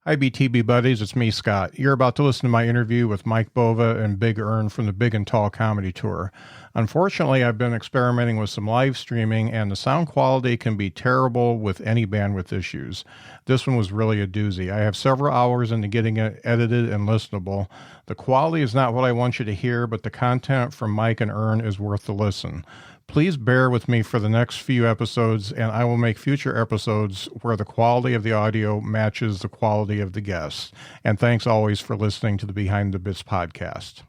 Hi, BTB buddies. It's me, Scott. You're about to listen to my interview with Mike Bova and Big Ern from the Big and Tall Comedy Tour. Unfortunately, I've been experimenting with some live streaming, and the sound quality can be terrible with any bandwidth issues. This one was really a doozy. I have several hours into getting it edited and listenable. The quality is not what I want you to hear, but the content from Mike and Ern is worth the listen. Please bear with me for the next few episodes, and I will make future episodes where the quality of the audio matches the quality of the guests. And thanks always for listening to the Behind the Bits podcast.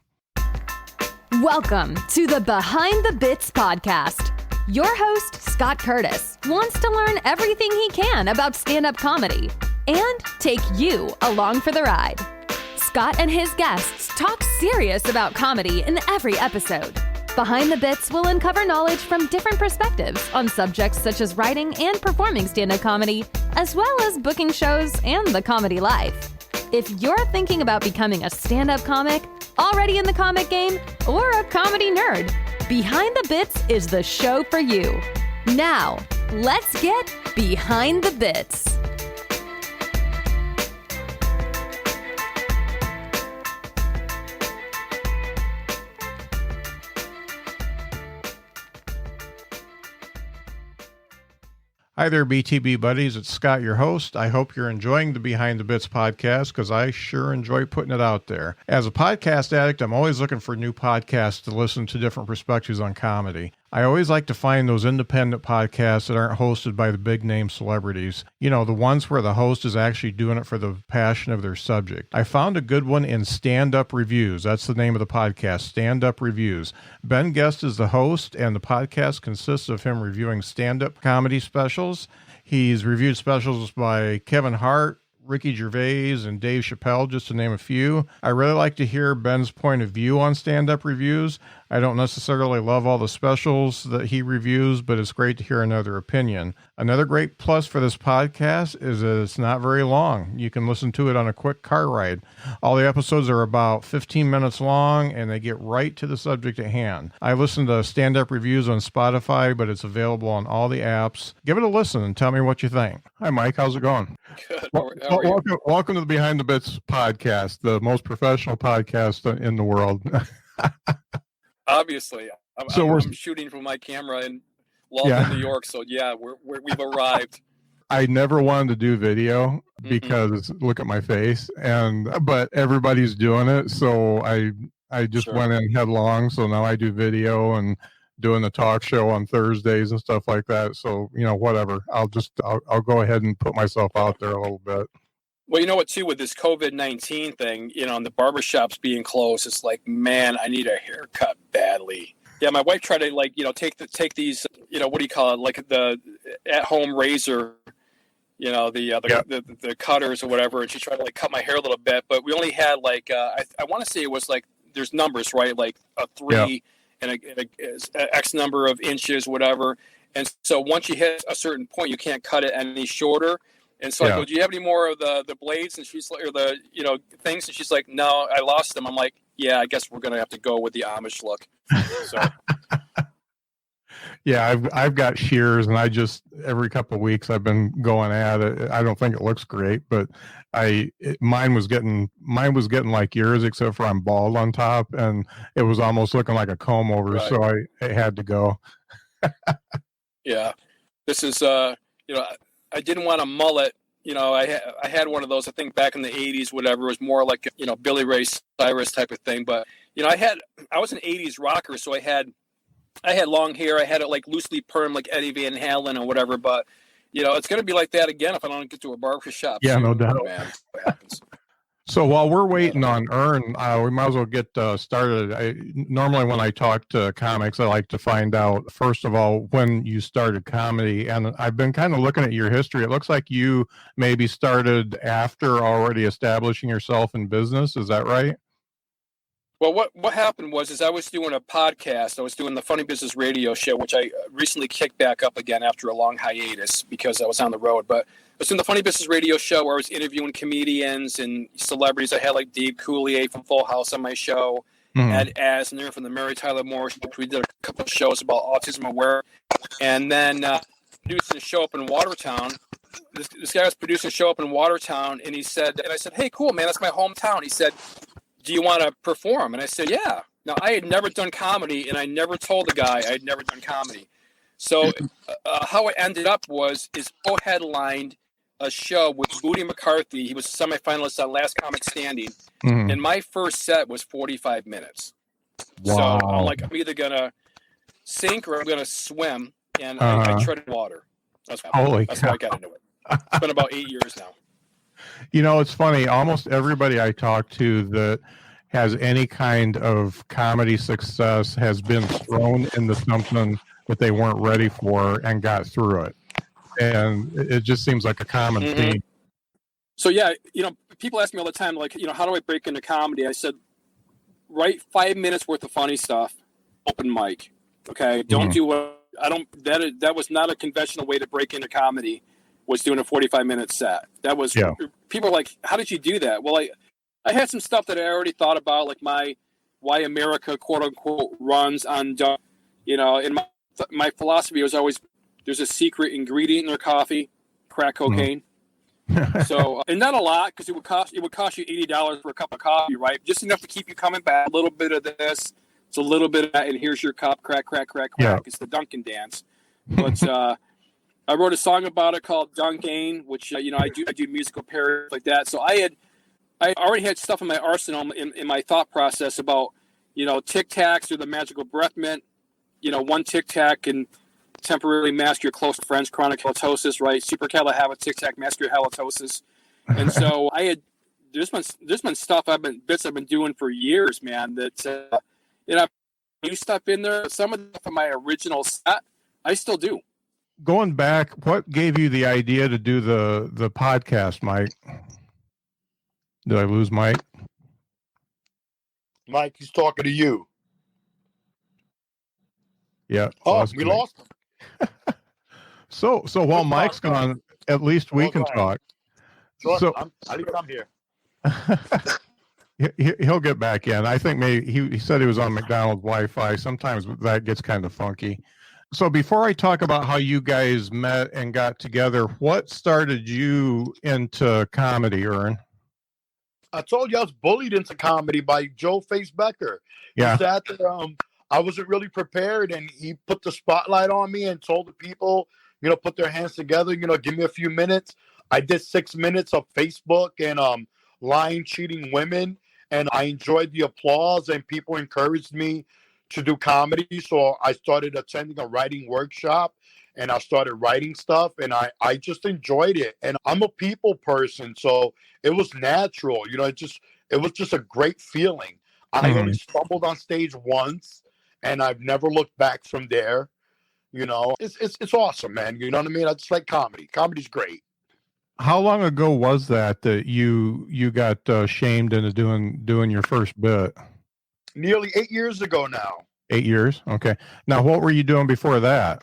Welcome to the Behind the Bits podcast. Your host, Scott Curtis, wants to learn everything he can about stand-up comedy and take you along for the ride. Scott and his guests talk serious about comedy in every episode. Behind the Bits will uncover knowledge from different perspectives on subjects such as writing and performing stand-up comedy, as well as booking shows and the comedy life. If you're thinking about becoming a stand-up comic, already in the comic game, or a comedy nerd, Behind the Bits is the show for you. Now, let's get Behind the Bits. Hi there, BTB buddies. It's Scott, your host. I hope you're enjoying the Behind the Bits podcast because I sure enjoy putting it out there. As a podcast addict, I'm always looking for new podcasts to listen to different perspectives on comedy. I always like to find those independent podcasts that aren't hosted by the big name celebrities. You know, the ones where the host is actually doing it for the passion of their subject. I found a good one in Stand Up Reviews. That's the name of the podcast, Stand Up Reviews. Ben Guest is the host, and the podcast consists of him reviewing stand-up comedy specials. He's reviewed specials by Kevin Hart, Ricky Gervais, and Dave Chappelle, just to name a few. I really like to hear Ben's point of view on stand-up reviews. I don't necessarily love all the specials that he reviews, but it's great to hear another opinion. Another great plus for this podcast is that it's not very long. You can listen to it on a quick car ride. All the episodes are about 15 minutes long, and they get right to the subject at hand. I listen to stand-up reviews on Spotify, but it's available on all the apps. Give it a listen and tell me what you think. Hi, Mike. How's it going? Good. Welcome to the Behind the Bits podcast, the most professional podcast in the world. Obviously, I'm shooting from my camera in Waltham, New York. So yeah, we've arrived. I never wanted to do video because look at my face, but everybody's doing it, so I just went in headlong. So now I do video and doing the talk show on Thursdays and stuff like that. So whatever. I'll go ahead and put myself out there a little bit. Well, you know what, too, with this COVID-19 thing, and the barbershops being closed, it's like, man, I need a haircut badly. Yeah, my wife tried to, take these, what do you call it, like the at-home razor, the cutters or whatever, and she tried to, cut my hair a little bit, but we only had, I want to say it was, there's numbers, right, like a 3 and a X number of inches, whatever, and so once you hit a certain point, you can't cut it any shorter. And so I go, do you have any more of the blades? And she's like, or the, things. And she's like, no, I lost them. I'm like, yeah, I guess we're going to have to go with the Amish look. So. Yeah, I've got shears, and I just, every couple of weeks I've been going at it. I don't think it looks great, but mine was getting like yours, except for I'm bald on top, and it was almost looking like a comb over. Right. So I had to go. Yeah, this is, I didn't want a mullet. I had one of those, I think back in the 80s, whatever. It was more like, Billy Ray Cyrus type of thing. But, I was an 80s rocker, so I had long hair. I had it loosely permed like Eddie Van Halen or whatever. But, it's going to be like that again if I don't get to a barber shop. Yeah, soon. No doubt. Man, what happens? So while we're waiting on Ern, we might as well get started. Normally when I talk to comics, I like to find out, first of all, when you started comedy. And I've been kind of looking at your history. It looks like you maybe started after already establishing yourself in business. Is that right? Well, what happened was I was doing a podcast. I was doing the Funny Business radio show, which I recently kicked back up again after a long hiatus because I was on the road. But I was doing the Funny Business radio show where I was interviewing comedians and celebrities. I had Dave Coulier from Full House on my show, Ed Asner from the Mary Tyler Moore Show. We did a couple of shows about autism aware. And then producing a show up in Watertown. this guy was producing a show up in Watertown, and I said, hey, cool, man, that's my hometown. He said, do you want to perform? And I said, yeah. Now, I had never done comedy, and I never told the guy I had never done comedy. So how it ended up is Bo headlined a show with Booty McCarthy. He was a semifinalist on Last Comic Standing, and my first set was 45 minutes. Wow. So I'm like, I'm either going to sink or I'm going to swim, and I treaded water. That's how I got into it. It's been about 8 years now. You know, it's funny. Almost everybody I talk to that has any kind of comedy success has been thrown into something that they weren't ready for and got through it. And it just seems like a common theme. So, yeah, people ask me all the time, like, how do I break into comedy? I said, write 5 minutes worth of funny stuff, open mic. Okay. Don't do what that was not a conventional way to break into comedy, was doing a 45-minute set. That was, people are like, how did you do that? Well, I had some stuff that I already thought about, like why America, quote unquote, runs on, and my philosophy was always, there's a secret ingredient in their coffee, crack cocaine. So, and not a lot, because it would cost you $80 for a cup of coffee, right? Just enough to keep you coming back. A little bit of this, it's a little bit of that, and here's your cup, crack, crack, crack, crack. Yeah. It's the Dunkin' dance. But I wrote a song about it called Dunkin', which I do musical parodies like that. So I already had stuff in my arsenal in my thought process about Tic Tacs or the magical breath mint. One Tic Tac can temporarily mask your close friend's chronic halitosis, right? Supercalifragilisticexpialidocious. And so there's been stuff I've been doing for years, man. That new stuff in there. Some of the from my original set, I still do. Going back, what gave you the idea to do the podcast, Mike? Did I lose Mike? Mike, he's talking to you. Yeah. Oh, we lost him. So while Mike's gone, at least we can talk. Sure, so I'm here. He'll get back in. I think maybe he said he was on McDonald's Wi-Fi. Sometimes that gets kind of funky. So before I talk about how you guys met and got together, what started you into comedy, Ern? I told you I was bullied into comedy by Joe Face Becker. Yeah. He sat there, I wasn't really prepared, and he put the spotlight on me and told the people, put their hands together, give me a few minutes. I did 6 minutes of Facebook and lying, cheating women, and I enjoyed the applause, and people encouraged me to do comedy. So I started attending a writing workshop, and I started writing stuff, and I just enjoyed it. And I'm a people person, so it was natural. It was just a great feeling. I only stumbled on stage once, and I've never looked back from there. It's awesome, man. You know what I mean? I just like comedy. Comedy's great. How long ago was that you got shamed into doing your first bit? Nearly 8 years ago now. 8 years? Okay. Now, what were you doing before that?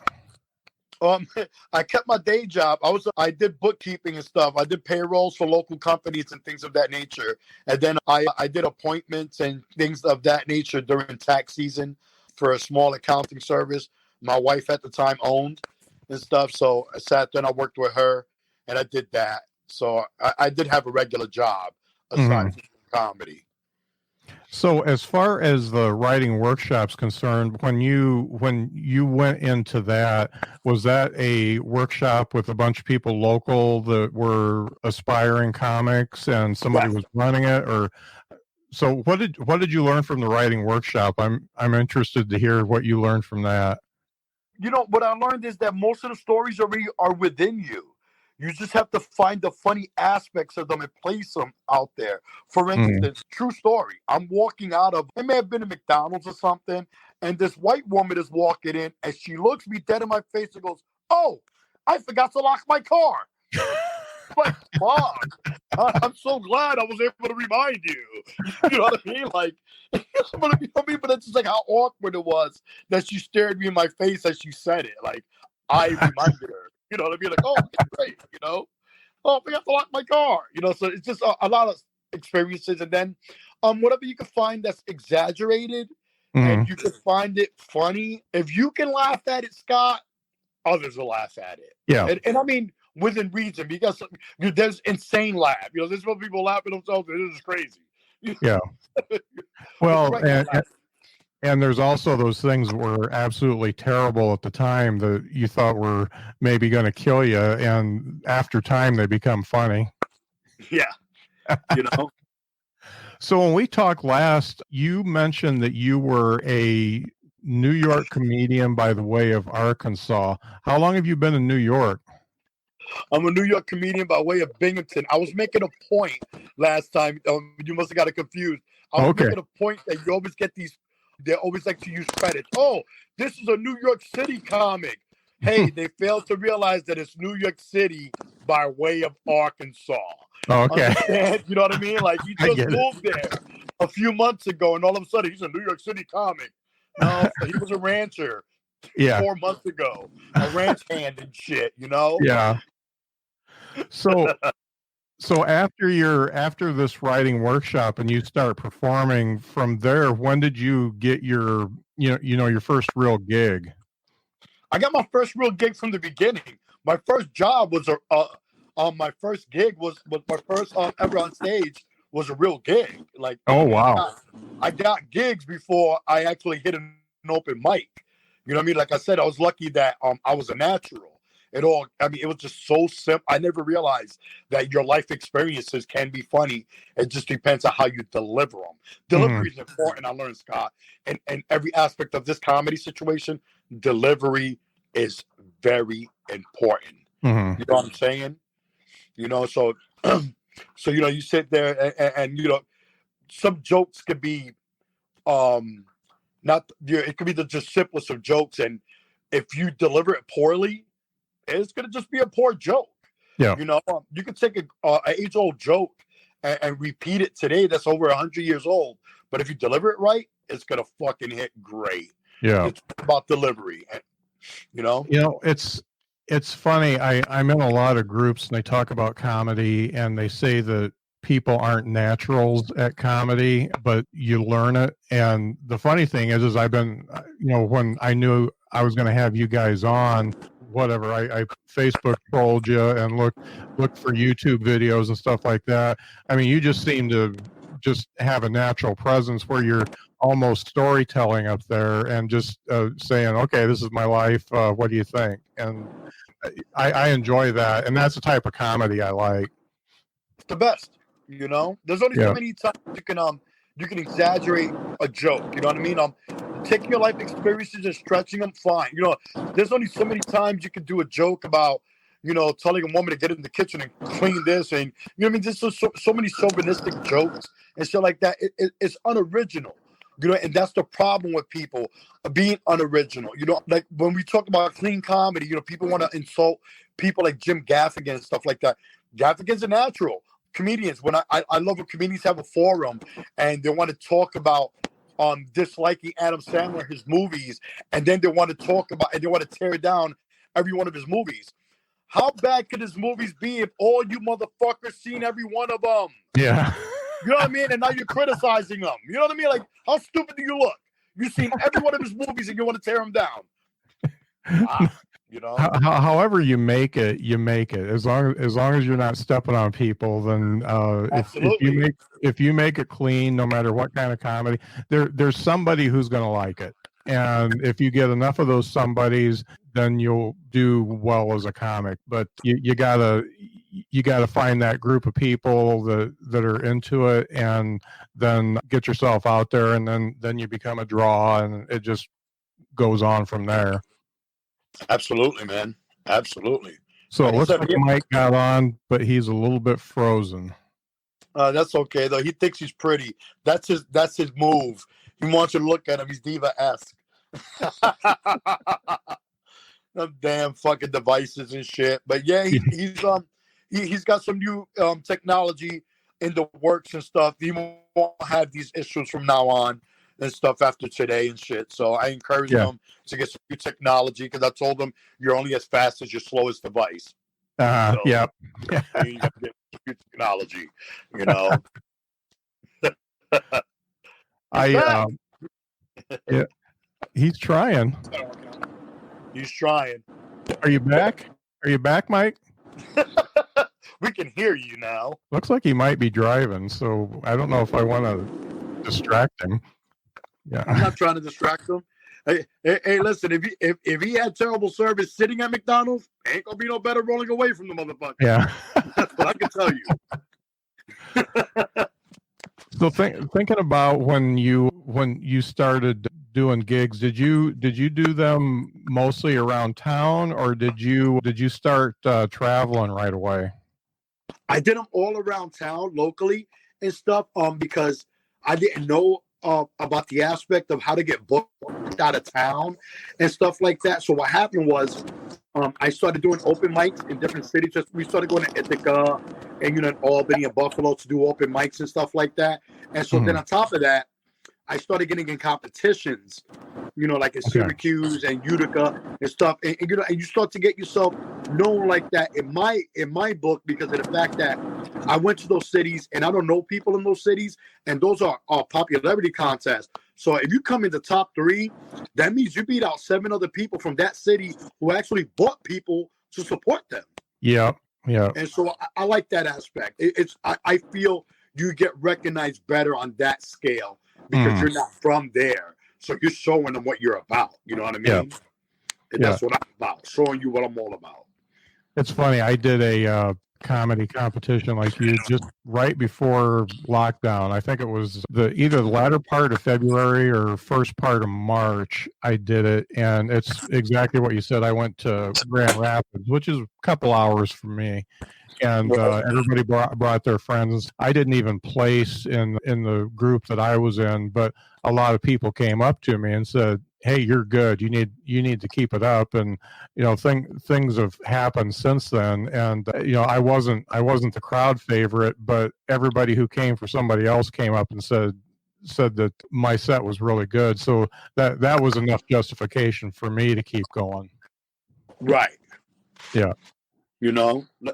I kept my day job. I did bookkeeping and stuff. I did payrolls for local companies and things of that nature. And then I did appointments and things of that nature during tax season for a small accounting service my wife at the time owned and stuff. So I sat there and I worked with her, and I did that. So I did have a regular job aside from comedy. So as far as the writing workshop's concerned, when you went into that, was that a workshop with a bunch of people local that were aspiring comics and somebody was running it? Or so what did you learn from the writing workshop? I'm interested to hear what you learned from that. What I learned is that most of the stories are within you. You just have to find the funny aspects of them and place them out there. For instance, true story. I'm walking out of, it may have been a McDonald's or something, and this white woman is walking in, and she looks me dead in my face and goes, "Oh, I forgot to lock my car." Like, Mom, I'm so glad I was able to remind you. You know what I mean? Like, but it's just like how awkward it was that she stared me in my face as she said it. Like, I reminded her. You know what I mean? Like, oh, it's great, Oh, I forgot to lock my car. So it's just a lot of experiences. And then whatever you can find that's exaggerated and you can find it funny. If you can laugh at it, Scott, others will laugh at it. Yeah. And I mean, within reason, because there's insane laugh. There's some people laughing themselves, and this is crazy. Yeah. Well, Regular laugh. and there's also those things that were absolutely terrible at the time that you thought were maybe going to kill you, and after time they become funny. Yeah. So when we talked last, you mentioned that you were a New York comedian by the way of Arkansas. How long have you been in New York? I'm a New York comedian by way of Binghamton. I was making a point last time. You must have got it confused. I was making a point that you always get these. They always like to use credits. Oh, this is a New York City comic. Hey, they failed to realize that it's New York City by way of Arkansas. Okay. Understand? You know what I mean? Like, he just moved there a few months ago, and all of a sudden he's a New York City comic. No, he was a rancher 4 months ago. A ranch hand and shit, Yeah. So after this writing workshop and you start performing from there, when did you get your your first real gig? I got my first real gig from the beginning. My first job was my first gig was my first ever on stage was a real gig. Like, oh wow, I got gigs before I actually hit an open mic. You know what I mean? Like I said, I was lucky that I was a natural. It was just so simple. I never realized that your life experiences can be funny. It just depends on how you deliver them. Delivery is important, I learned, Scott. And every aspect of this comedy situation, delivery is very important. You know what I'm saying? So you sit there and some jokes could be it could be the just simplest of jokes, and if you deliver it poorly, it's gonna just be a poor joke. Yeah. You could take an age-old joke and repeat it today. That's over 100 years old. But if you deliver it right, it's gonna fucking hit great. Yeah. It's about delivery. It's funny. I'm in a lot of groups and they talk about comedy and they say that people aren't naturals at comedy, but you learn it. And the funny thing is I've been, when I knew I was going to have you guys on, whatever, I Facebook trolled you and looked for YouTube videos and stuff like that. I mean, you just seem to just have a natural presence where you're almost storytelling up there and just saying, okay, this is my life. What do you think? And I enjoy that. And that's the type of comedy I like. It's the best. There's only so many times you can exaggerate a joke. You know what I mean? Taking your life experiences and stretching them, fine. There's only so many times you can do a joke about, telling a woman to get in the kitchen and clean this, and there's so many chauvinistic jokes and shit like that. It's unoriginal. And that's the problem with people being unoriginal. Like when we talk about clean comedy, people want to insult people like Jim Gaffigan and stuff like that. Gaffigan's a natural. Comedians, when I love when comedians have a forum and they want to talk about disliking Adam Sandler, his movies, and then they want to talk about and they want to tear down every one of his movies. How bad could his movies be if all you motherfuckers seen every one of them? Yeah. You know what I mean? And now you're criticizing them. You know what I mean? Like, how stupid do you look? You've seen every one of his movies and you want to tear them down. However you make it, you make it. As long as you're not stepping on people, then if you make it clean, no matter what kind of comedy, there's somebody who's going to like it. And if you get enough of those somebodies, then you'll do well as a comic. But you gotta find that group of people that are into it, and then get yourself out there, and then you become a draw, and it just goes on from there. Absolutely, man. Absolutely. So it looks like Mike got on, but he's a little bit frozen. That's okay though. He thinks he's pretty. That's his move. He wants you to look at him. He's diva-esque. Them damn fucking devices and shit. But yeah, he's got some new technology in the works and stuff. He won't have these issues from now on and stuff after today and shit. So I encourage him to get some new technology, because I told him you're only as fast as your slowest device. Yeah. You got to get new technology, Yeah, he's trying. He's trying. Are you back? Are you back, Mike? We can hear you now. Looks like he might be driving, so I don't know if I want to distract him. Yeah, I'm not trying to distract him. Hey, listen, if he had terrible service sitting at McDonald's, ain't gonna be no better rolling away from the motherfucker. Yeah. That's what I can tell you. So thinking about when you started doing gigs, did you do them mostly around town, or did you start traveling right away? I did them all around town, locally and stuff, because I didn't know about the aspect of how to get booked out of town and stuff like that. So what happened was, I started doing open mics in different cities. We started going to Ithaca and Albany and Buffalo to do open mics and stuff like that. And so then on top of that, I started getting in competitions, like in Syracuse and Utica and stuff. And you start to get yourself known like that in my book, because of the fact that I went to those cities and I don't know people in those cities, and those are popularity contests. So if you come in the top 3, that means you beat out 7 other people from that city who actually bought people to support them. Yeah. Yeah. And so I like that aspect. I feel you get recognized better on that scale, because you're not from there. So you're showing them what you're about. You know what I mean? Yeah. And that's what I'm about, showing you what I'm all about. It's funny. I did a comedy competition like you just right before lockdown. I think it was either the latter part of February or first part of March. I did it, and it's exactly what you said. I went to Grand Rapids, which is a couple hours from me. And everybody brought their friends. I didn't even place in the group that I was in, but a lot of people came up to me and said, "Hey, you're good. You need to keep it up." And things have happened since then. And I wasn't the crowd favorite, but everybody who came for somebody else came up and said that my set was really good. So that was enough justification for me to keep going. Right. Yeah.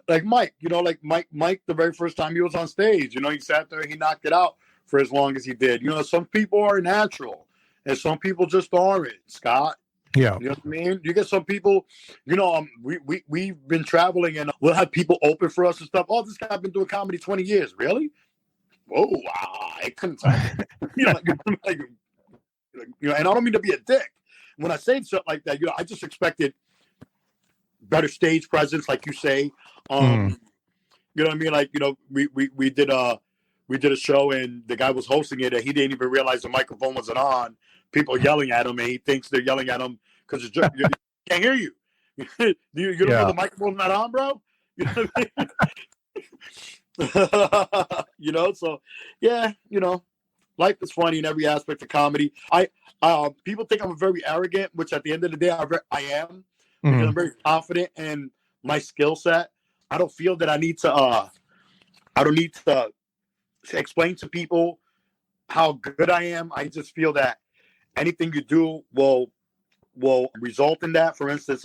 Like Mike, Mike, the very first time he was on stage, he sat there, he knocked it out for as long as he did. Some people are natural and some people just aren't, Scott. Yeah. You know what I mean? You get some people, we've been traveling and we'll have people open for us and stuff. Oh, this guy's been doing comedy 20 years. Really? Whoa, I couldn't tell. And I don't mean to be a dick. When I say stuff like that, I just expected better stage presence, like you say. You know what I mean? Like, we did a show and the guy was hosting it and he didn't even realize the microphone wasn't on. People yelling at him and he thinks they're yelling at him because you can't hear you. You don't know the microphone's not on, bro? You know what I mean? So yeah, life is funny in every aspect of comedy. People think I'm very arrogant, which at the end of the day I am. Because I'm very confident in my skill set. I don't feel that I don't need to explain to people how good I am. I just feel that anything you do will result in that. For instance,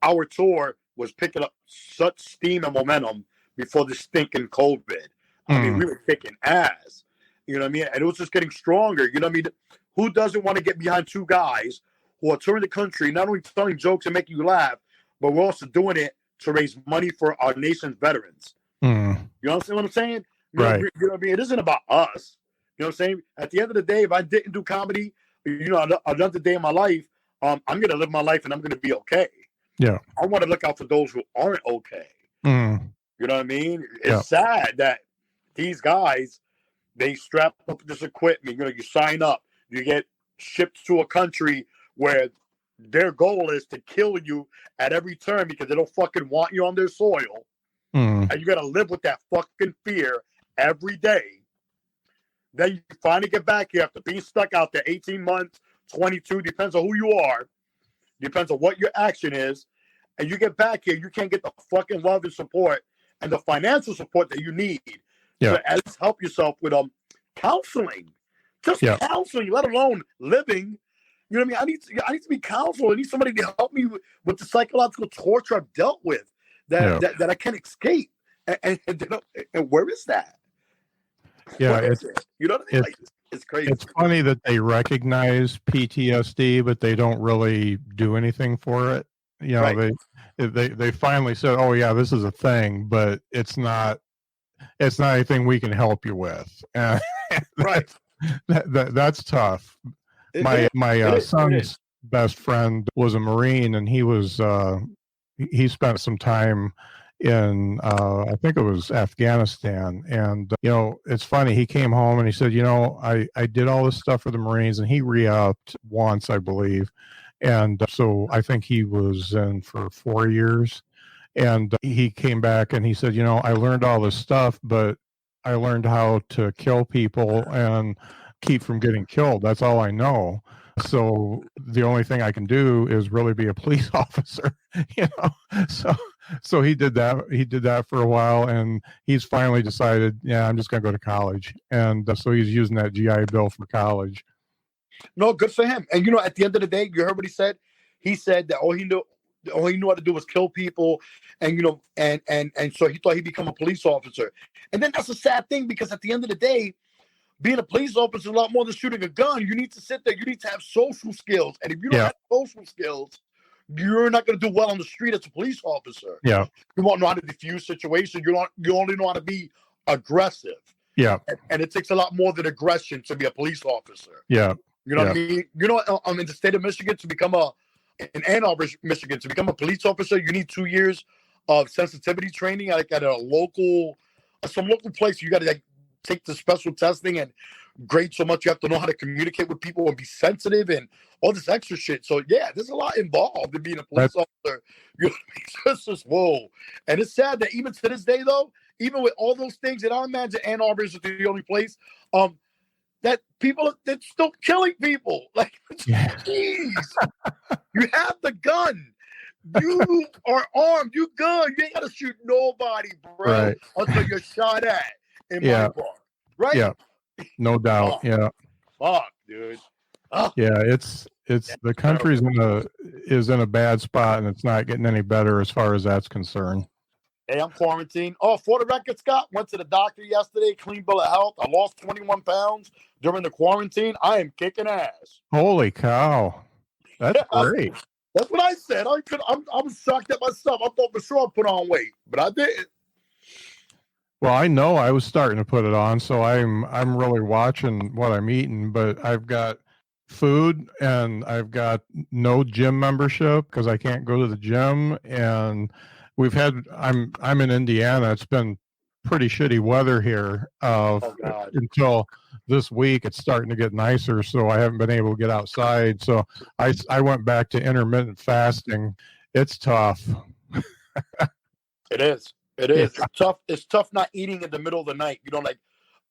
our tour was picking up such steam and momentum before the stinking COVID. I mean, we were kicking ass. You know what I mean? And it was just getting stronger. You know what I mean? Who doesn't want to get behind 2 guys who are touring the country, not only telling jokes and making you laugh, but we're also doing it to raise money for our nation's veterans. You understand what I'm saying? Right. You know what I mean? It isn't about us. You know what I'm saying? At the end of the day, if I didn't do comedy, another day in my life, I'm going to live my life and I'm going to be okay. Yeah. I want to look out for those who aren't okay. You know what I mean? It's sad that these guys, they strap up this equipment. You sign up, you get shipped to a country where their goal is to kill you at every turn because they don't fucking want you on their soil. And you got to live with that fucking fear every day. Then you finally get back here after being stuck out there 18 months, 22, depends on who you are, depends on what your action is. And you get back here, you can't get the fucking love and support and the financial support that you need to at least help yourself with counseling. Just counseling, let alone living. You know what I mean? I need to be counseled. I need somebody to help me with the psychological torture I've dealt with that I can't escape. And where is that? Yeah, it? You know what I mean? It's crazy. It's funny that they recognize PTSD, but they don't really do anything for it. they finally said, "Oh yeah, this is a thing, but it's not anything we can help you with." Right. That's tough. It My is. son's best friend was a Marine, and he spent some time in I think it was Afghanistan. And it's funny, he came home and he said, I did all this stuff for the Marines, and he re-upped once, I believe. And so I think he was in for 4 years, and he came back and he said, I learned all this stuff, but I learned how to kill people and keep from getting killed. That's all I know. So the only thing I can do is really be a police officer, So he did that. He did that for a while, and he's finally decided, yeah, I'm just going to go to college. And so he's using that GI Bill for college. No, good for him. And at the end of the day, you heard what he said. He said that all he knew how to do was kill people, and and so he thought he'd become a police officer. And then that's a sad thing, because at the end of the day, being a police officer is a lot more than shooting a gun. You need to sit there. You need to have social skills, and if you don't have social skills, you're not going to do well on the street as a police officer. Yeah, you won't know how to diffuse situations. You only know how to be aggressive. Yeah, and it takes a lot more than aggression to be a police officer. Yeah. You know what I mean? In the state of Michigan, in Ann Arbor, Michigan, to become a police officer, you need 2 years of sensitivity training, like at some local place. You got to take the special testing and grade so much. You have to know how to communicate with people and be sensitive and all this extra shit. So yeah, there's a lot involved in being a police officer. It's just whoa. And it's sad that even to this day, though, even with all those things, and I imagine Ann Arbor is the only place that people that's still killing people. Like, jeez, you have the gun. You are armed. You good. You ain't gotta shoot nobody, bro, until you're shot at in my bar. Right? Yeah. No doubt. Yeah. Fuck, dude. Yeah, it's the country's is in a bad spot, and it's not getting any better as far as that's concerned. Hey, I'm quarantined. Oh, for the record, Scott, went to the doctor yesterday, clean bill of health. I lost 21 pounds during the quarantine. I am kicking ass. Holy cow. That's great. That's what I said. I'm shocked at myself. I thought for sure I put on weight, but I didn't. Well, I know I was starting to put it on, so I'm really watching what I'm eating, but I've got food and I've got no gym membership because I can't go to the gym, and I'm in Indiana. It's been pretty shitty weather here until this week. It's starting to get nicer, so I haven't been able to get outside. So I went back to intermittent fasting. It's tough. It is. It is. It's tough. It's tough not eating in the middle of the night.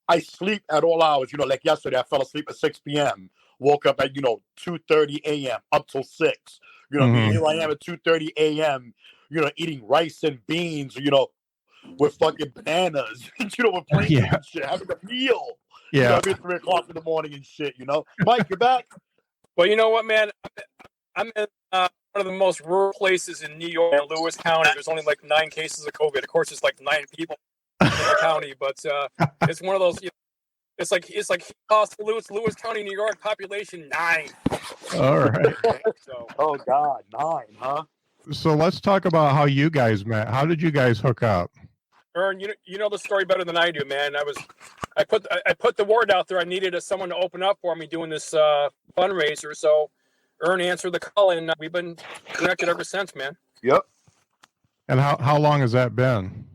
I sleep at all hours. Like yesterday, I fell asleep at 6 p.m. Woke up at 2:30 a.m. up till 6. Here I am at 2:30 a.m. Eating rice and beans. With fucking bananas. With plain and shit, having a meal. Yeah. At 3 o'clock in the morning and shit. Mike, you're back. Well, you know what, man? I'm in one of the most rural places in New York, in Lewis County. There's only like 9 cases of COVID. Of course, it's like 9 people in the county, but it's one of those. It's like Lewis County, New York, population 9. All right. So, oh God, 9, huh? So let's talk about how you guys met. How did you guys hook up? Ern, you know the story better than I do, man. I put the word out there. I needed someone to open up for me doing this fundraiser. So Ern answered the call, and we've been connected ever since, man. Yep. And how long has that been?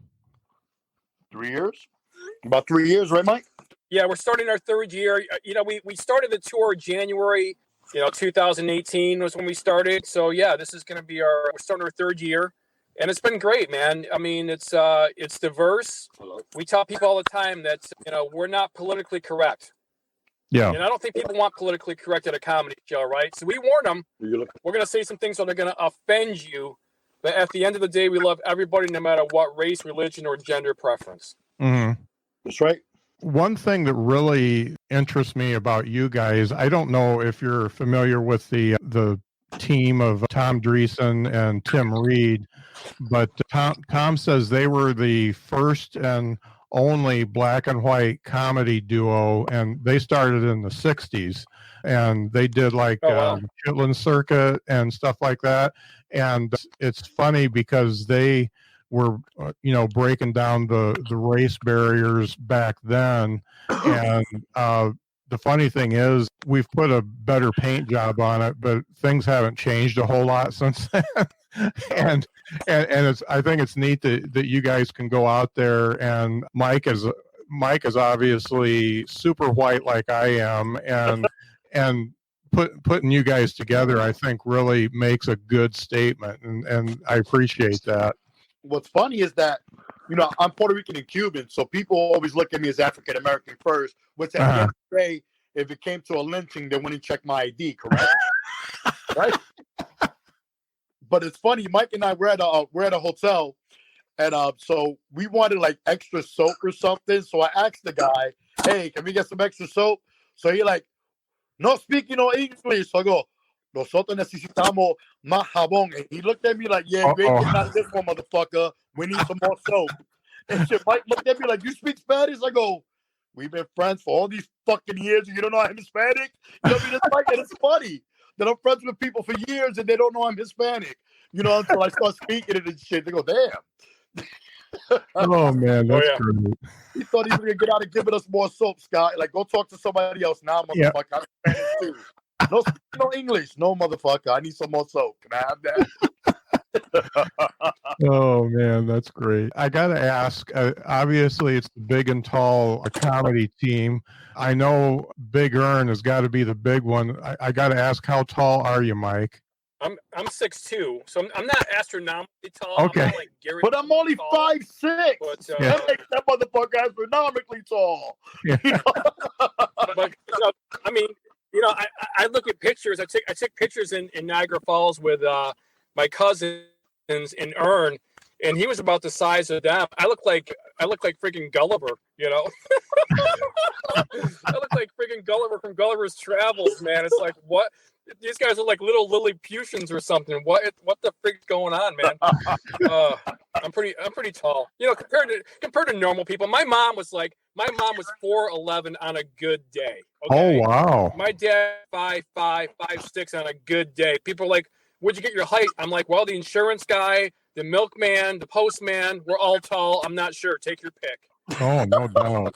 3 years. About 3 years, right, Mike? Yeah, we're starting our 3rd year. We started the tour January, 2018 was when we started. So yeah, this is going to be we're starting our 3rd year, and it's been great, man. I mean, it's diverse. We tell people all the time that we're not politically correct. Yeah. And I don't think people want politically correct at a comedy show, right? So we warn them. We're going to say some things that are going to offend you, but at the end of the day, we love everybody, no matter what race, religion, or gender preference. Mm-hmm. That's right. One thing that really interests me about you guys, I don't know if you're familiar with the team of Tom Dreesen and Tim Reed, but Tom says they were the first and only black and white comedy duo, and they started in the 60s, and they did like Chitlin Circuit and stuff like that. And it's funny because they were breaking down the race barriers back then. And the funny thing is, we've put a better paint job on it, but things haven't changed a whole lot since then. and it's, I think it's neat that you guys can go out there, and Mike is obviously super white like I am, and putting you guys together, I think, really makes a good statement, and I appreciate that. What's funny is that, I'm Puerto Rican and Cuban, so people always look at me as African American first, which at the end of the day, if it came to a lynching, they wouldn't check my ID, correct? Right? But it's funny, Mike and I we're at a hotel, and so we wanted like extra soap or something. So I asked the guy, "Hey, can we get some extra soap?" So he like, "No speaking no English." So I go, "Nosotros necesitamos más jabón." And he looked at me like, "Yeah, we ain't getting out of this one, motherfucker. We need some more soap." And shit, Mike looked at me like, "You speak Spanish?" I go, "We've been friends for all these fucking years, and you don't know I'm Hispanic?" You know what I mean? It's like, and it's funny that I'm friends with people for years and they don't know I'm Hispanic. Until I start speaking it and shit, they go, "Damn." Oh man, that's great. He thought he was gonna get out and giving us more soap, Scott. Like, go talk to somebody else now, motherfucker. I'm Spanish too. No English, no motherfucker. I need some more soap. Can I have that? Oh man, that's great. I gotta ask, obviously it's the Big and Tall comedy team. I know Big Ern has got to be the big one. I gotta ask, how tall are you, Mike? I'm 6'2", so I'm not astronomically tall. Okay, I'm not like Gary, but I'm only 5'6". That makes that motherfucker astronomically tall. Yeah. But I mean, I look at pictures. I took pictures in Niagara Falls with my cousins in Ern, and he was about the size of them. I look like freaking Gulliver, I look like freaking Gulliver from Gulliver's Travels, man. It's like, what? These guys are like little Lilliputians or something. What the frick's going on, man? I'm pretty tall. Compared to normal people. My mom was 4'11" on a good day. Okay? Oh wow. My dad 5'5", 5'6" on a good day. People are like, "Where'd you get your height?" I'm like, "Well, the insurance guy, the milkman, the postman, we're all tall. I'm not sure. Take your pick." Oh, no doubt.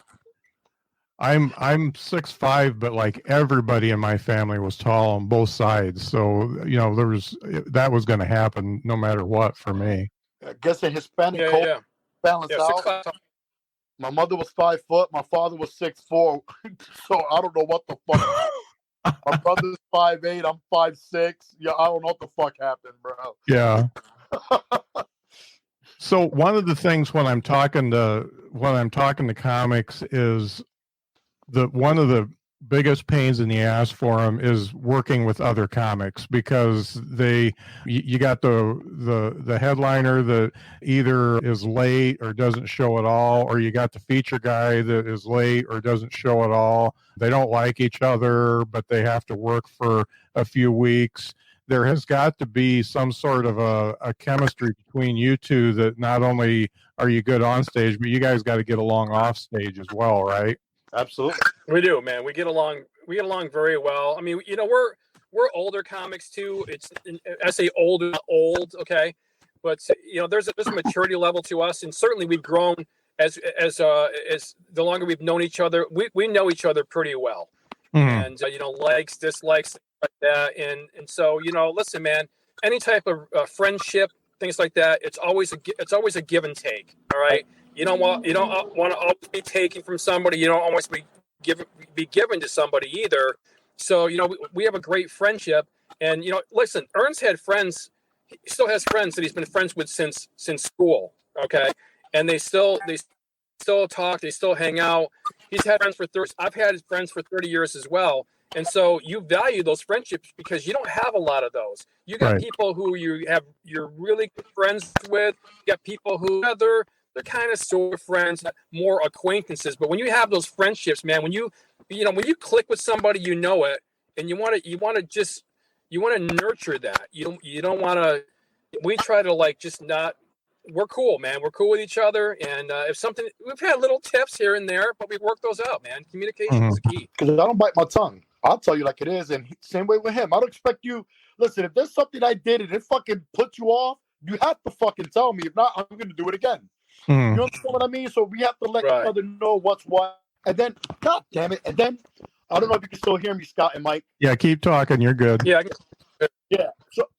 I'm 6'5", but like everybody in my family was tall on both sides. So, that was going to happen no matter what for me. I guess a Hispanic balance out. My mother was 5 foot. My father was 6'4". So I don't know what the fuck. My brother's 5'8". I'm 5'6". Yeah, I don't know what the fuck happened, bro. Yeah. So one of the things when I'm talking to comics is one of the biggest pains in the ass for them is working with other comics, because you got the headliner that either is late or doesn't show at all, or you got the feature guy that is late or doesn't show at all. They don't like each other, but they have to work for a few weeks. There has got to be some sort of a chemistry between you two, that not only are you good on stage, but you guys got to get along off stage as well, right? Absolutely. We do, man. We get along very well. I mean, we're older comics too. I say old, not old, okay? But there's a maturity level to us, and certainly we've grown as the longer we've known each other. We know each other pretty well. And likes, dislikes, like that, and so listen, man, any type of friendship, things like that, it's always a give and take. All right, you don't want to always be taking from somebody. You don't always be given to somebody either. So we have a great friendship, and listen, Ern's had friends. He still has friends that he's been friends with since school. Okay, and they still talk. They still hang out. He's had friends for 30. I've had friends for 30 years as well. And so you value those friendships because you don't have a lot of those. You got people who you're really good friends with. You got people who they're kind of sort of friends, more acquaintances. But when you have those friendships, man, when you click with somebody, it, and you want to nurture that. You don't want to. We try to just not we're cool, man. We're cool with each other. And if something, we've had little tips here and there, but we work those out, man. Communication is key. Because I don't bite my tongue. I'll tell you like it is. And same way with him. I don't expect you. Listen, if there's something I did and it fucking puts you off, you have to fucking tell me. If not, I'm going to do it again. You understand what I mean? So we have to let each other know what's what. And then, God damn it. And then, I don't know if you can still hear me, Scott and Mike. Yeah, keep talking. You're good. Yeah. Yeah. So,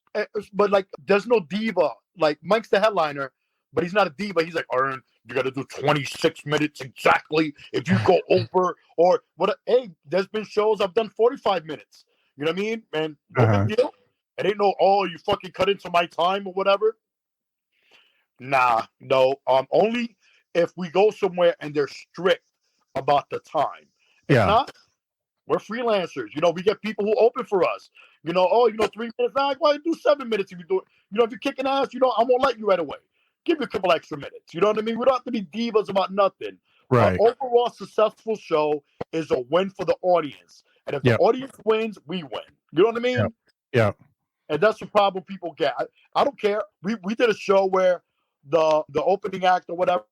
but like, there's no diva. Like, Mike's the headliner, but he's not a diva. He's like, Ern, you got to do 26 minutes exactly. If you go over or what? Hey, there's been shows I've done 45 minutes. You know what I mean? And no big deal. It ain't no, oh, you fucking cut into my time or whatever. Nah, no. Only if we go somewhere and they're strict about the time. If not, we're freelancers. You know, we get people who open for us. You know, 3 minutes. Nah, why do 7 minutes if you do it? You know, if you're kicking ass, I won't let you right away. Give you a couple extra minutes. You know what I mean? We don't have to be divas about nothing. Right. Our overall successful show is a win for the audience. And if the audience wins, we win. You know what I mean? Yeah. And that's the problem people get. I don't care. We did a show where the opening act or whatever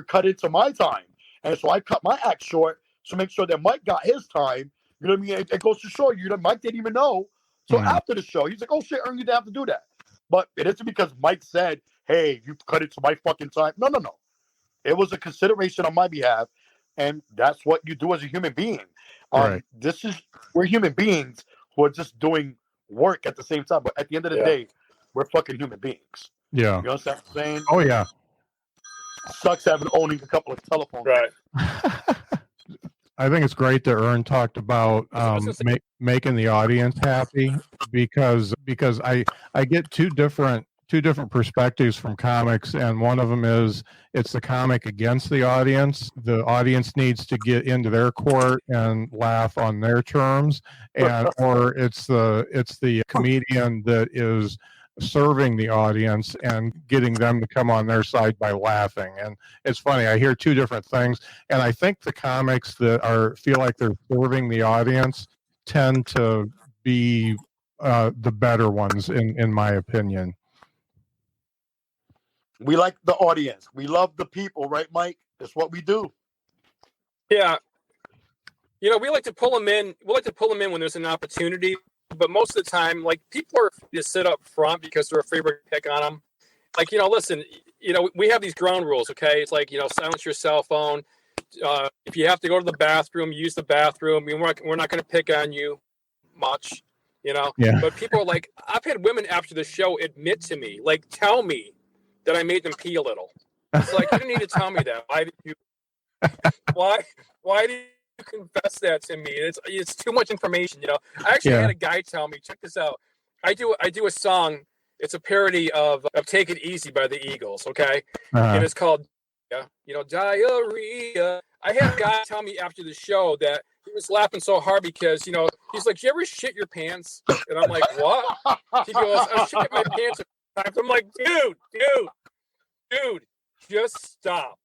cut into my time. And so I cut my act short to make sure that Mike got his time. You know what I mean? It goes to show you that Mike didn't even know. So after the show, he's like, oh shit, Ern, you didn't have to do that. But it isn't because Mike said, hey, you cut it to my fucking time. No. It was a consideration on my behalf. And that's what you do as a human being. We're human beings who are just doing work at the same time. But at the end of the day, we're fucking human beings. Yeah. You understand what I'm saying? Oh, yeah. Sucks owning a couple of telephones. Right. I think it's great that Ern talked about making the audience happy because I get two different perspectives from comics, and one of them is it's the comic against the audience. The audience needs to get into their court and laugh on their terms, or it's the comedian that is serving the audience and getting them to come on their side by laughing. And it's funny, I hear two different things, and I think the comics that feel like they're serving the audience tend to be the better ones in my opinion. We like the audience. We love the people, right, Mike? That's what we do. Yeah. You know, we like to pull them in. We like to pull them in when there's an opportunity. But most of the time, like, people are just sit up front because they're afraid we're going to pick on them. Like, listen, we have these ground rules, okay? It's like, silence your cell phone. If you have to go to the bathroom, use the bathroom. We're not going to pick on you much, Yeah. But people are like, I've had women after the show admit to me, like, tell me that I made them pee a little. It's like, you didn't need to tell me that. Why did you confess that to me? It's too much information, I actually had a guy tell me, check this out. I do a song. It's a parody of Take It Easy by the Eagles, okay? And it's called diarrhea. I had a guy tell me after the show that he was laughing so hard because, he's like, you ever shit your pants? And I'm like, what? He goes, I shit my pants. I'm like, dude, just stop.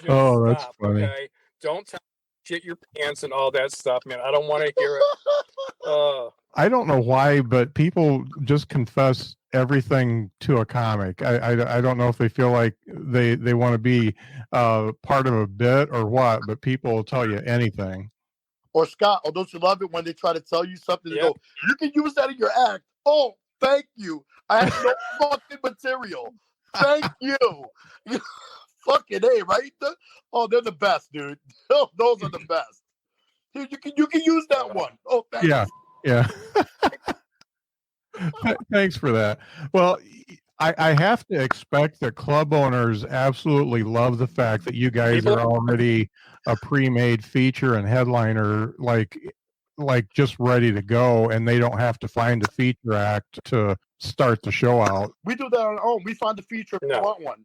That's funny. Okay? Don't tell me shit your pants and all that stuff, man. I don't want to hear it. I don't know why, but people just confess everything to a comic. I don't know if they feel like they want to be part of a bit or what, but people will tell you anything. Or Scott, or don't you love it when they try to tell you something and go, you can use that in your act. Oh, thank you. I have no fucking material. Thank you. Fucking A, right? They're the best, dude. Those are the best. Dude, you can use that one. Oh, thank you. Yeah. Thanks for that. Well, I have to expect that club owners absolutely love the fact that you guys are already a pre-made feature and headliner, like just ready to go, and they don't have to find a feature act to start the show out. We do that on our own. We find a feature if we want one.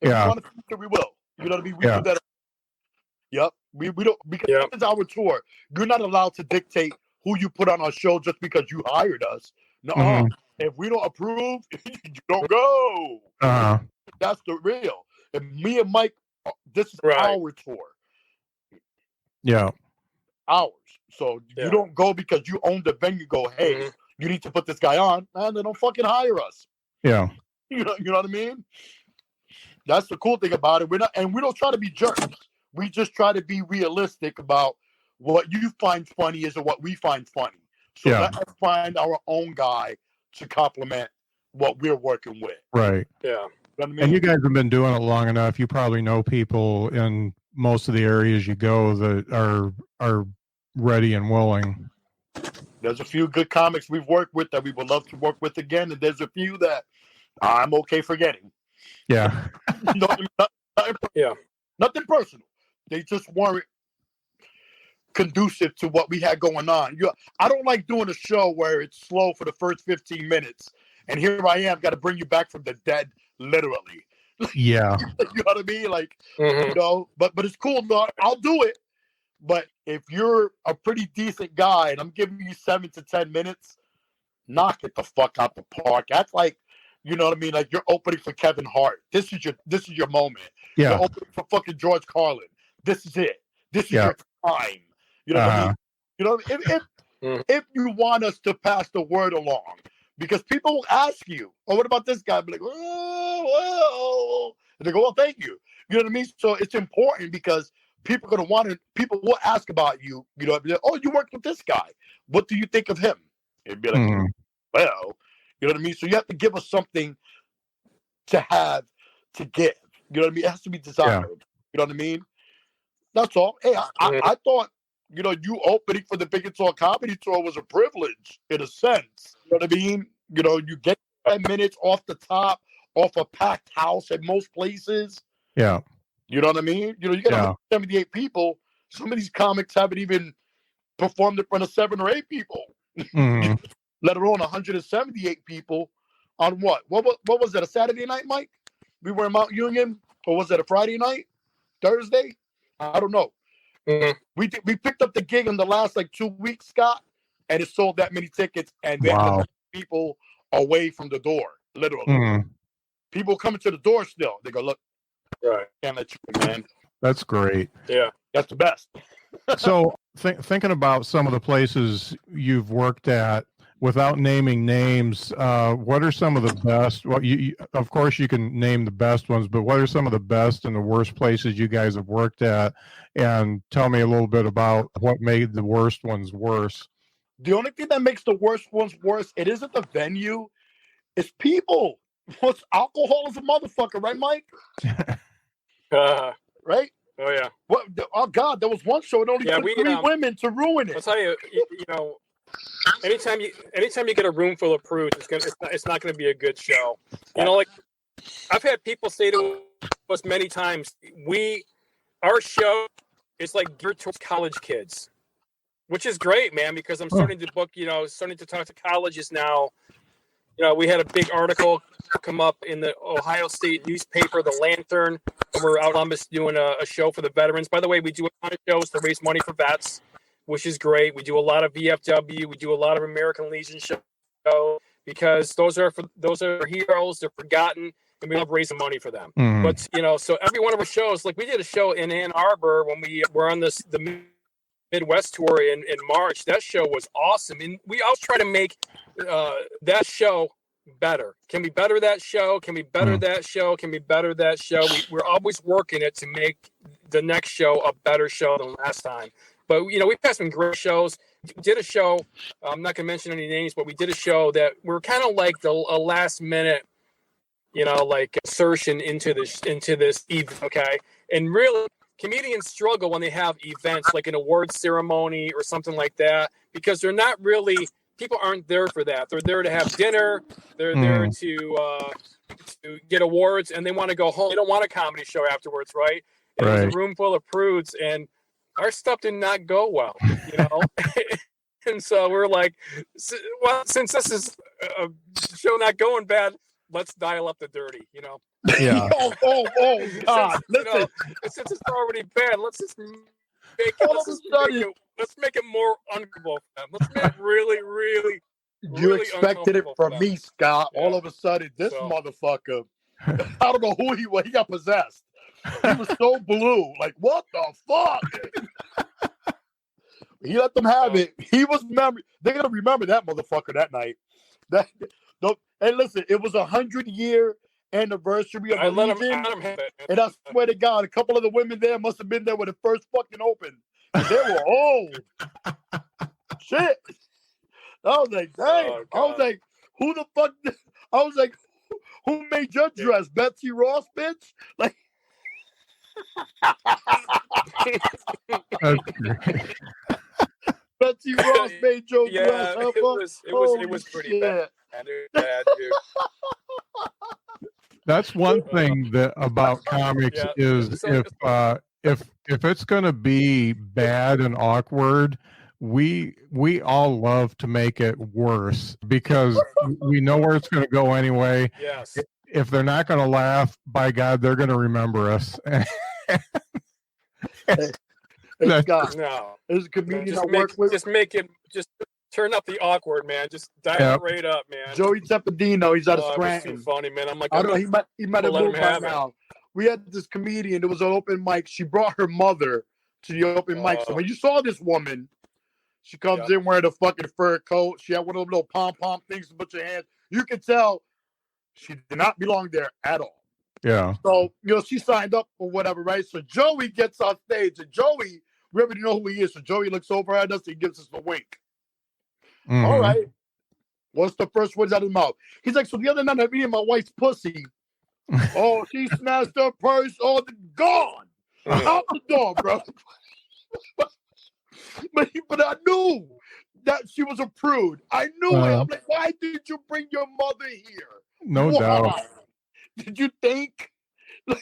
If we want a feature, we will. You know what I mean? We do that. Yep. We don't, because it's our tour. You're not allowed to dictate who you put on our show just because you hired us. No. If we don't approve, you don't go. That's the real. And me and Mike, this is our tour. Yeah. Ours. So you don't go because you own the venue. Go, hey, you need to put this guy on, and they don't fucking hire us. Yeah. You know what I mean? That's the cool thing about it. We don't try to be jerks. We just try to be realistic about what you find funny is what we find funny. So let us find our own guy to complement what we're working with. Right. Yeah. You know what I mean? And you guys have been doing it long enough. You probably know people in most of the areas you go that are ready and willing. There's a few good comics we've worked with that we would love to work with again, and there's a few that I'm okay forgetting. Yeah. Nothing personal. They just weren't conducive to what we had going on. I don't like doing a show where it's slow for the first 15 minutes, and here I am, got to bring you back from the dead, literally. Yeah. You know what I mean? Like, you know, but it's cool. I'll do it. But if you're a pretty decent guy and I'm giving you 7 to 10 minutes, knock it the fuck out the park. That's like, you know what I mean? Like you're opening for Kevin Hart. This is your moment. Yeah. You're opening for fucking George Carlin. This is it. This is your time. You know what I mean? You know, if you want us to pass the word along, because people will ask you, oh, what about this guy? Be like, oh, well. And they go, well, thank you. You know what I mean? So it's important because people will ask about you, you know, like, oh, you worked with this guy. What do you think of him? It'd be like, well, you know what I mean? So you have to give us something to have to give. You know what I mean? It has to be desired. You know what I mean? That's all. Hey, I thought, you know, you opening for the Big Ern Comedy Tour was a privilege in a sense. You know what I mean? You know, you get 10 minutes off the top, off a packed house at most places. Yeah. You know what I mean? You know, you got 178 people. Some of these comics haven't even performed in front of 7 or 8 people, let alone 178 people on what? What was that, a Saturday night, Mike? We were in Mount Union? Or was it a Friday night? Thursday? I don't know. We picked up the gig in the last like 2 weeks, Scott, and it sold that many tickets, and they had people away from the door, literally. People coming to the door still. They go, look, can't let you in, man. That's great. Yeah, that's the best. So thinking about some of the places you've worked at, without naming names, what are some of the best? Well, of course you can name the best ones, but what are some of the best and the worst places you guys have worked at? And tell me a little bit about what made the worst ones worse. The only thing that makes the worst ones worse, it isn't the venue, it's people. What's alcohol is a motherfucker, right, Mike? Right? Oh yeah. What? Oh God, there was one show it only took 3 women to ruin it. I'll tell you, you know, anytime you get a room full of prudes, it's not going to be a good show. You know, like I've had people say to us many times, our show is like geared towards college kids, which is great, man, because I'm starting to book, you know, starting to talk to colleges now. You know, we had a big article come up in the Ohio State newspaper, The Lantern, and we're out in Columbus doing a show for the veterans. By the way, we do a ton of shows to raise money for vets, which is great. We do a lot of VFW. We do a lot of American Legion shows because those are heroes. They're forgotten, and we love raising money for them. But, you know, so every one of our shows, like we did a show in Ann Arbor when we were on the Midwest tour in March. That show was awesome. And we always try to make that show better. Can we better that show? Can we better that show? Can we better that show? We're always working it to make the next show a better show than last time. But, you know, we've had some great shows. We did a show, I'm not going to mention any names, but we did a show that we're kind of like a last minute, you know, like insertion into this event, okay? And really, comedians struggle when they have events like an awards ceremony or something like that because they're not really, people aren't there for that. They're there to have dinner. They're there to get awards, and they want to go home. They don't want a comedy show afterwards, right? And there's a room full of prudes, and our stuff did not go well, you know? And so we're like, well, since this is a show not going bad, let's dial up the dirty, you know? Yeah. Oh, God. Since it's already bad, let's just make it more uncomfortable for them. Let's make it really, really, you expected it from me, Scott. Yeah. All of a sudden, this motherfucker, I don't know who he was. He got possessed. He was so blue. Like, what the fuck? He let them have it. He was they're going to remember that motherfucker that night. Hey, listen, it was 100-year anniversary of I the let him Legion, have it. and I swear to God, a couple of the women there must have been there when it first fucking opened. And they were old. Shit. I was like, damn. Oh, I was God. like, who the fuck? I was like, who made your dress? Betsy Ross, bitch? Like, That's great. Betsy Ross made your dress. Yeah, Huh, it was pretty bad. Bad, dude. That's one thing that about comics Yeah. is So- if it's going to be bad and awkward, we all love to make it worse because we know where it's going to go anyway. Yes. If they're not going to laugh, by God, they're going to remember us. Hey, Scott, No. there's a comedian Just I work with, just turn up the awkward, man. Just dial it right up, man. Joey Teppadino. He's out of Oh, it was too Scranton. funny, man. I'm like, I don't know. He might have let him moved by have it. now. We had this comedian. It was an open mic. She brought her mother to the open mic. So Oh. when you saw this woman, she comes in wearing a fucking fur coat. She had one of those little pom-pom things to put your hands. You could tell she did not belong there at all. Yeah. So, she signed up or whatever, right? So Joey gets on stage, and Joey, we already know who he is. So Joey looks over at us and he gives us a wink. Mhm. All right. What's the first words out of his mouth? He's like, so the other night I eating my wife's pussy. Oh, she smashed her purse. Oh, gone. Out the door, bro. but I knew that she was a prude. I knew it. I'm like, why did you bring your mother here? No Why? doubt. Did you think?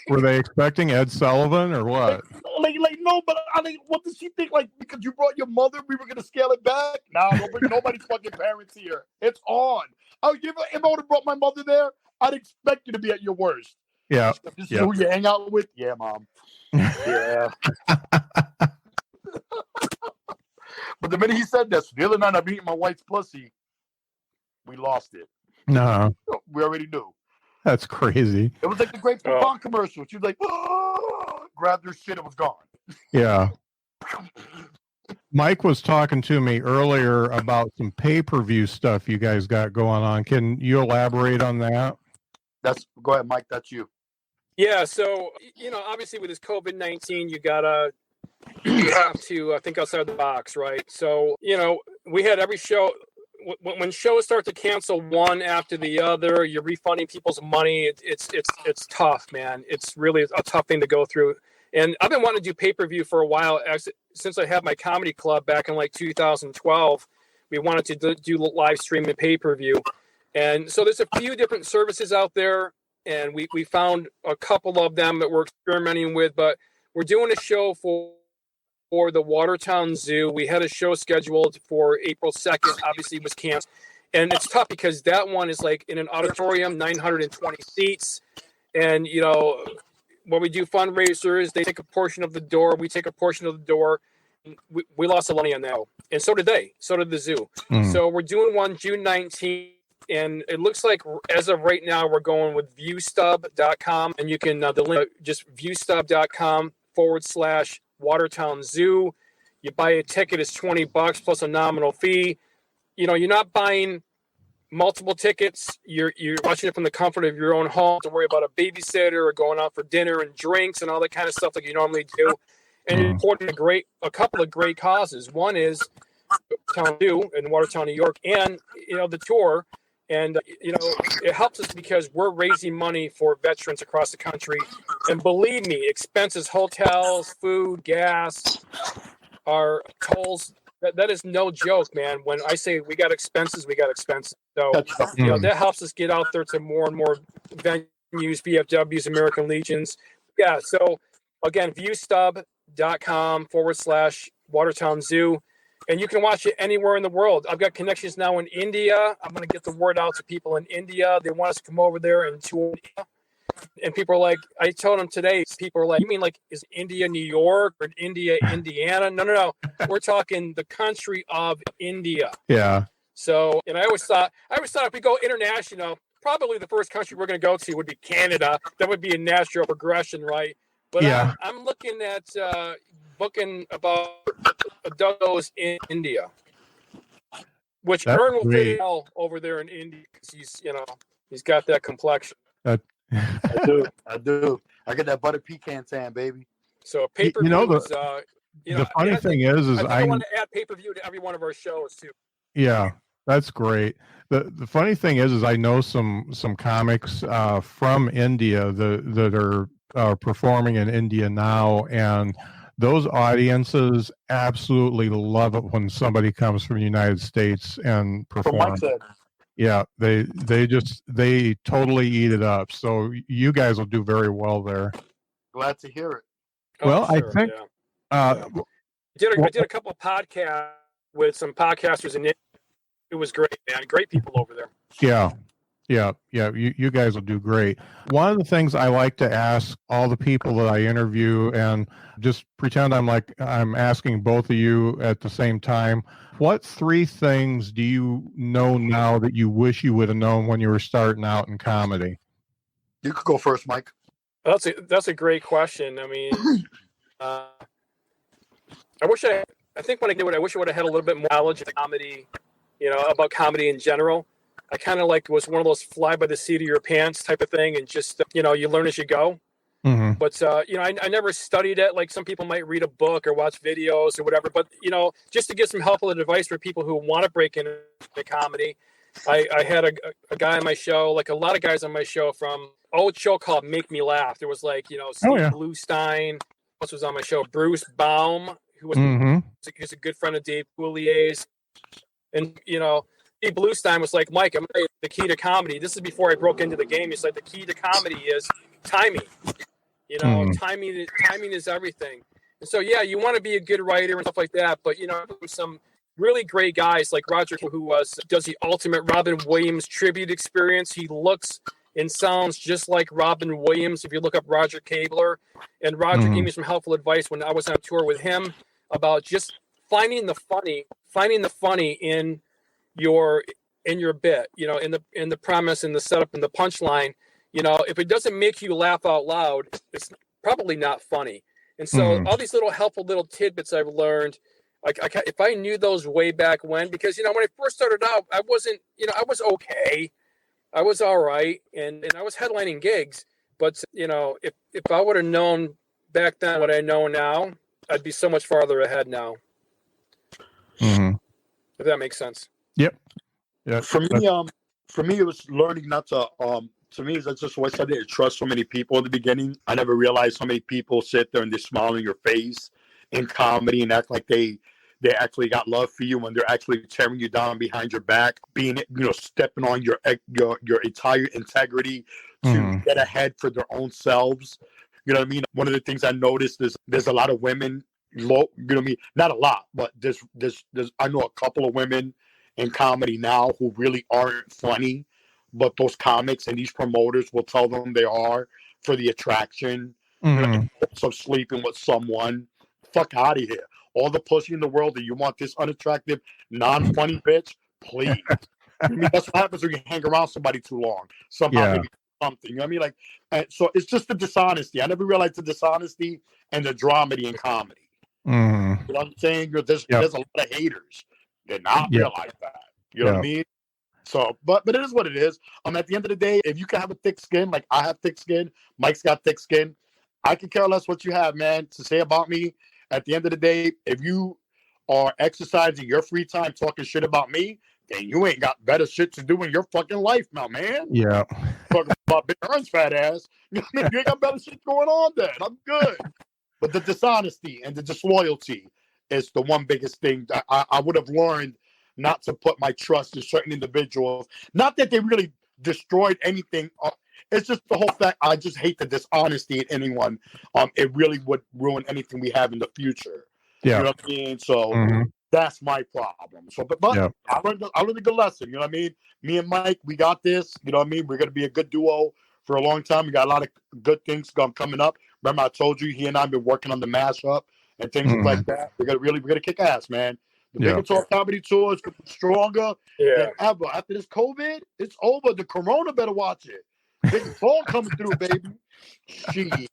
Were they expecting Ed Sullivan or what? Like no, but what did she think? Like, because you brought your mother, we were gonna scale it back? Nah, don't bring nobody's fucking parents here. It's on. If I would have brought my mother there, I'd expect you to be at your worst. Yeah. This is who you hang out with? Yeah, mom. Yeah. But the minute he said that, so the other night I'm eating my wife's pussy, we lost it. No, We already knew. that's crazy. It was like the Great Poupon commercial. She was like, grabbed her shit, it was gone. Yeah. Mike was talking to me earlier about some pay-per-view stuff you guys got going on. Can you elaborate on that? Go ahead, Mike. That's you. Yeah, so obviously with this COVID-19, you have to think outside the box, right? So we had every show. When shows start to cancel one after the other, you're refunding people's money. It's tough, man. It's really a tough thing to go through. And I've been wanting to do pay-per-view for a while. Actually, since I had my comedy club back in like 2012, we wanted to do live stream and pay-per-view. And so there's a few different services out there, and we found a couple of them that we're experimenting with. But we're doing a show for the Watertown Zoo. We had a show scheduled for April 2nd. Obviously, it was canceled. And it's tough because that one is like in an auditorium, 920 seats. And, when we do fundraisers, they take a portion of the door. We take a portion of the door. We lost a lot of money on that. And so did they. So did the zoo. So we're doing one June 19th. And it looks like as of right now, we're going with viewstub.com. And you can, the link, just viewstub.com/Watertown Zoo. You buy a ticket, it's $20 plus a nominal fee. You're not buying multiple tickets. You're watching it from the comfort of your own home. Don't worry about a babysitter or going out for dinner and drinks and all that kind of stuff like you normally do. And you're supporting a couple of great causes. One is Watertown Zoo in Watertown, New York, and the tour. And it helps us because we're raising money for veterans across the country. And believe me, expenses, hotels, food, gas, our tolls. That is no joke, man. When I say we got expenses, we got expenses. So that helps us get out there to more and more venues, VFWs, American Legions. Yeah. So again, viewstub.com/Watertown Zoo. And you can watch it anywhere in the world. I've got connections now in India. I'm going to get the word out to people in India. They want us to come over there and tour. And people are like, I told them today, people are like, you mean like, is India New York or India Indiana? No. We're talking the country of India. Yeah. So, and I always thought if we go international, probably the first country we're going to go to would be Canada. That would be a natural progression, right? But Yeah. I'm looking at booking about a dozen in India. which That's Ern will great. fit well over there in India because he's got that complexion. That I do. I get that butter pecan tan, baby. So pay-per-view is, the funny thing is I think I want to add pay-per-view to every one of our shows too. yeah, that's great. The funny thing is I know some comics from India that are performing in India now, and those audiences absolutely love it when somebody comes from the United States and From Mike performs. said. Yeah, they totally eat it up. So you guys will do very well there. Glad to hear it. Well, sure, I think I did a couple of podcasts with some podcasters, and it was great, man. Great people over there. Yeah. You guys will do great. One of the things I like to ask all the people that I interview, and just pretend I'm asking both of you at the same time. What 3 things do you know now that you wish you would have known when you were starting out in comedy? You could go first, Mike. That's a great question. I mean, I think when I did it, I wish I would have had a little bit more knowledge of comedy, about comedy in general. I kind of was one of those fly by the seat of your pants type of thing, and just you learn as you go. Mm-hmm. But I never studied it. Like some people might read a book or watch videos or whatever. But just to get some helpful advice for people who want to break into comedy, I had a guy on my show, like a lot of guys on my show, from an old show called Make Me Laugh. There was Steve Bluestein. Else was on my show, Bruce Baum, who was he's a good friend of Dave Coulier's, and Steve Bluestein was like, Mike, I'm the key to comedy. This is before I broke into the game. He's like, the key to comedy is timing. Timing is everything. And so, you want to be a good writer and stuff like that. But, some really great guys like Roger, who does the ultimate Robin Williams tribute experience. He looks and sounds just like Robin Williams. If you look up Roger Kabler, and Roger gave me some helpful advice when I was on tour with him about just finding the funny in your bit, in the premise and the setup and the punchline. If it doesn't make you laugh out loud, it's probably not funny. And so all these helpful little tidbits I've learned, if I knew those way back when, because, when I first started out, I wasn't, I was okay. I was all right. And I was headlining gigs, but if I would have known back then what I know now, I'd be so much farther ahead now. Mm-hmm. If that makes sense. Yep. Yeah. For me, it was learning not to. To me, that's just what I said. I didn't trust so many people in the beginning. I never realized how many people sit there and they smile in your face in comedy and act like they actually got love for you when they're actually tearing you down behind your back, being stepping on your entire integrity to get ahead for their own selves. You know what I mean? One of the things I noticed is there's a lot of women. Not a lot, but there's I know a couple of women in comedy now who really aren't funny, but those comics and these promoters will tell them they are for the attraction, of sleeping with someone. Fuck out of here. All the pussy in the world, that you want this unattractive, non-funny bitch, please. I mean, that's what happens when you hang around somebody too long. Somehow maybe something. You know what I mean? So it's just the dishonesty. I never realized the dishonesty and the dramedy in comedy. You know what I'm saying? There's a lot of haters that not realize that. You know what I mean? So, but it is what it is. At the end of the day, if you can have a thick skin, like I have thick skin, Mike's got thick skin, I can care less what you have, man, to say about me. At the end of the day, if you are exercising your free time talking shit about me, then you ain't got better shit to do in your fucking life now, man. Yeah. Talking about Big Ern's fat ass. You ain't got better shit going on then. I'm good. But the dishonesty and the disloyalty is the one biggest thing that I would have learned not to put my trust in certain individuals. Not that they really destroyed anything. It's just the whole fact I just hate the dishonesty in anyone. It really would ruin anything we have in the future. Yeah. You know what I mean? So that's my problem. So, but I learned a good lesson. You know what I mean? Me and Mike, we got this. You know what I mean? We're going to be a good duo for a long time. We got a lot of good things coming up. Remember, I told you he and I have been working on the mashup and things like that. We're gonna kick ass, man. The Bigger Talk Comedy Tour is stronger than ever. After this COVID, it's over. The Corona better watch it. Big fall coming through, baby. Shit.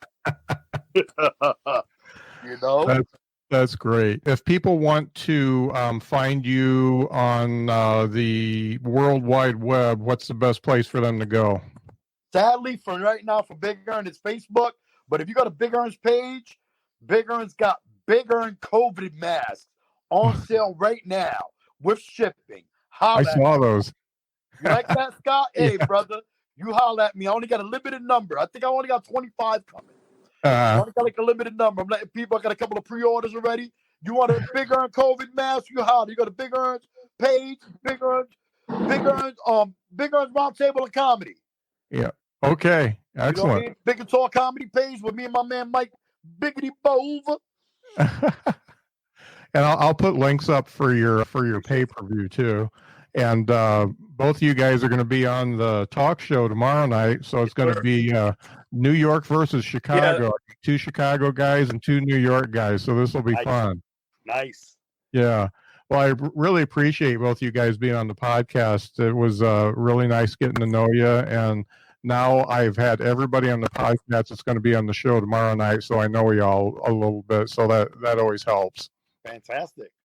That's great. If people want to find you on the World Wide Web, what's the best place for them to go? Sadly, for right now, for Big Ern, it's Facebook. But if you go to Big Ern's page, Big Ern's got Big Ern COVID masks on sale right now with shipping. I saw those. You like that, Scott? Hey, Yeah. brother, you holler at me. I only got a limited number. I think I only got 25 coming. I only got like a limited number. I'm letting people. I got a couple of pre-orders already. You want a Big Ern COVID mask? You holler. You go to Big Ern's page, Big Ern's Roundtable of Comedy. Yeah. Okay. Excellent. You know what I mean? Big and Tall Comedy page with me and my man Mike Biggity Bova. And I'll put links up for your pay-per-view too. And both of you guys are going to be on the talk show tomorrow night. So it's going to be New York versus Chicago. Yeah. 2 Chicago guys and 2 New York guys. So this will be fun. Nice. Yeah. Well, I really appreciate both you guys being on the podcast. It was really nice getting to know you. And now I've had everybody on the podcast that's going to be on the show tomorrow night. So I know y'all a little bit. So that always helps. Fantastic.